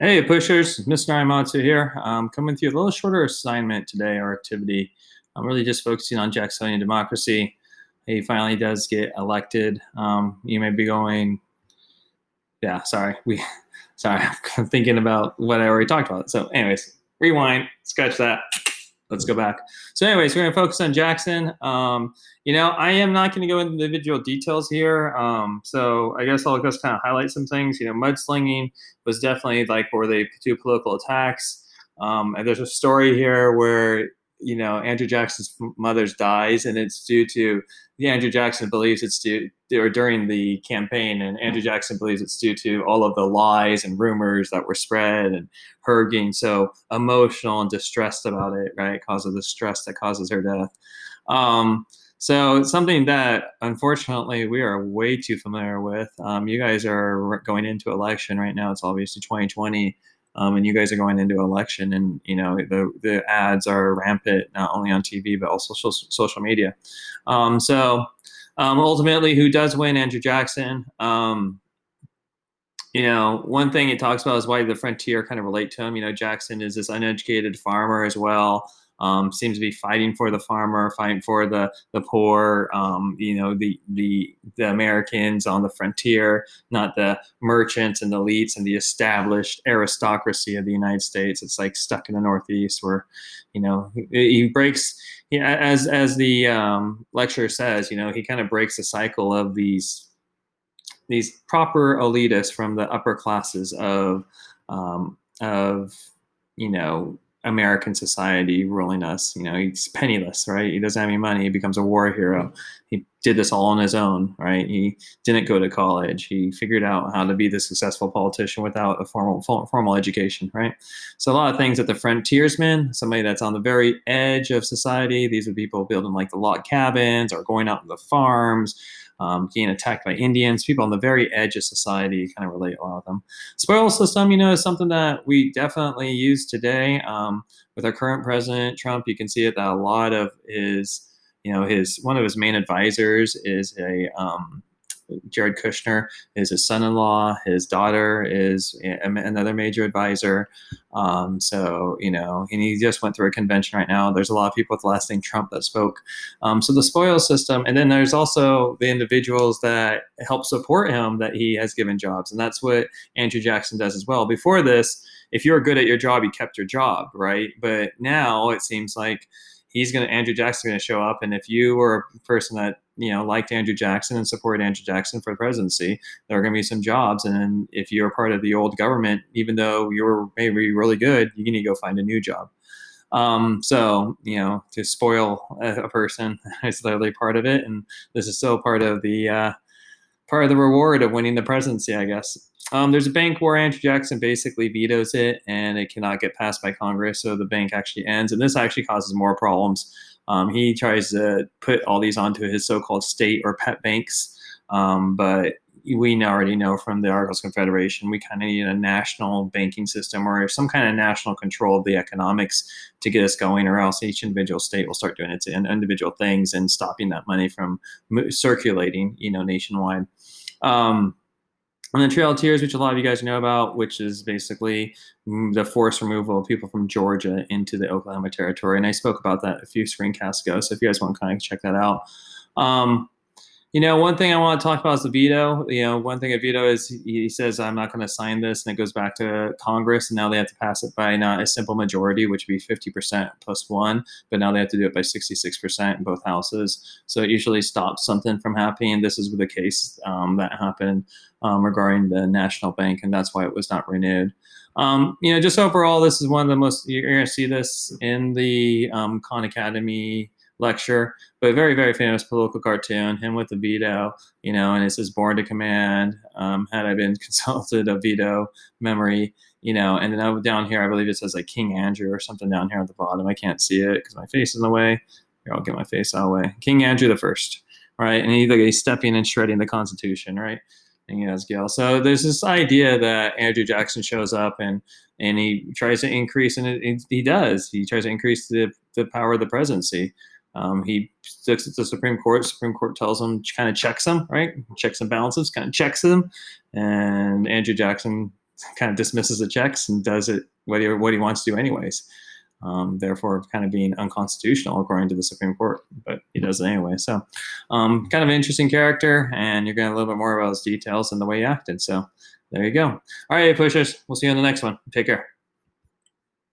Hey, pushers, Mr. Imatsu here. Coming to you a little shorter assignment today, or activity. I'm really just focusing on Jacksonian democracy. He finally does get elected. You may be going, yeah, sorry, sorry, I'm thinking about what I already talked about. So, anyways, rewind, scratch that. Let's go back. So, anyways, we're gonna focus on Jackson. I am not going to go into individual details here. So, I guess I'll just kind of highlight some things. Mudslinging was definitely like where they do political attacks. And there's a story here where Andrew Jackson's mother dies, and it's due to Andrew Jackson believes it's due or during the campaign, and Andrew Jackson believes it's due to all of the lies and rumors that were spread, and her getting so emotional and distressed about it, right? Because of the stress that causes her death. So it's something that unfortunately we are way too familiar with. You guys are going into election right now. It's obviously 2020. And you guys are going into election, and the ads are rampant, not only on TV but also social media. Ultimately, who does win? Andrew Jackson. One thing it talks about is why the frontier kind of relate to him. Jackson is this uneducated farmer as well. Seems to be fighting for the farmer, fighting for the poor. The Americans on the frontier, not the merchants and the elites and the established aristocracy of the United States. It's like stuck in the Northeast where, he breaks. As the lecturer says, he kind of breaks the cycle of these proper elitists from the upper classes of American society ruling us. He's penniless, right? He doesn't have any money. He becomes a war hero. He did this all on his own, right? He didn't go to college. He figured out how to be the successful politician without a formal education, right? So a lot of things that the frontiersmen, somebody that's on the very edge of society, these are people building like the log cabins or going out to the farms, getting attacked by Indians, people on the very edge of society kind of relate a lot of them. Spoil system, is something that we definitely use today. With our current president, Trump, you can see it that a lot of one of his main advisors is Jared Kushner is his son-in-law. His daughter is another major advisor. And he just went through a convention right now. There's a lot of people with the last name Trump that spoke. So the spoil system, and then there's also the individuals that help support him that he has given jobs, and that's what Andrew Jackson does as well. Before this, if you were good at your job, you kept your job, right? But now it seems like Andrew Jackson's going to show up, and if you were a person that liked Andrew Jackson and supported Andrew Jackson for the presidency, there are going to be some jobs. And if you're part of the old government, even though you're maybe really good, you need to go find a new job. To spoil a person is literally part of it, and this is still part of the reward of winning the presidency, I guess. There's a bank where Andrew Jackson basically vetoes it, and it cannot get passed by Congress, so the bank actually ends, and this actually causes more problems. He tries to put all these onto his so-called state or pet banks, but we already know from the Articles of Confederation, we kind of need a national banking system or some kind of national control of the economics to get us going, or else each individual state will start doing its individual things and stopping that money from circulating, nationwide. And then Trail of Tears, which a lot of you guys know about, which is basically the forced removal of people from Georgia into the Oklahoma territory. And I spoke about that a few screencasts ago, so if you guys want to kind of check that out. One thing I want to talk about is the veto. One thing a veto is he says, I'm not going to sign this, and it goes back to Congress, and now they have to pass it by not a simple majority, which would be 50% plus one, but now they have to do it by 66% in both houses. So it usually stops something from happening. This is the case that happened regarding the National Bank, and that's why it was not renewed. Just overall, this is one of the most, you're going to see this in the Khan Academy lecture, but a very, very famous political cartoon, him with the veto, and it says born to command, had I been consulted a veto memory, and then down here, I believe it says like King Andrew or something down here at the bottom. I can't see it because my face is in the way. Here, I'll get my face out of the way. King Andrew the First, right? And he's stepping and shredding the Constitution, right? And he has Gil. So there's this idea that Andrew Jackson shows up and he tries to increase, and he does. He tries to increase the power of the presidency. He looks at the Supreme Court. Supreme Court tells him, kind of checks him, right? Checks and balances, kind of checks him. And Andrew Jackson kind of dismisses the checks and does it what he wants to do anyways. Therefore, kind of being unconstitutional according to the Supreme Court, but he does it anyway. So, kind of an interesting character, and you're going to learn a little bit more about his details and the way he acted. So, there you go. All right, pushers. We'll see you on the next one. Take care.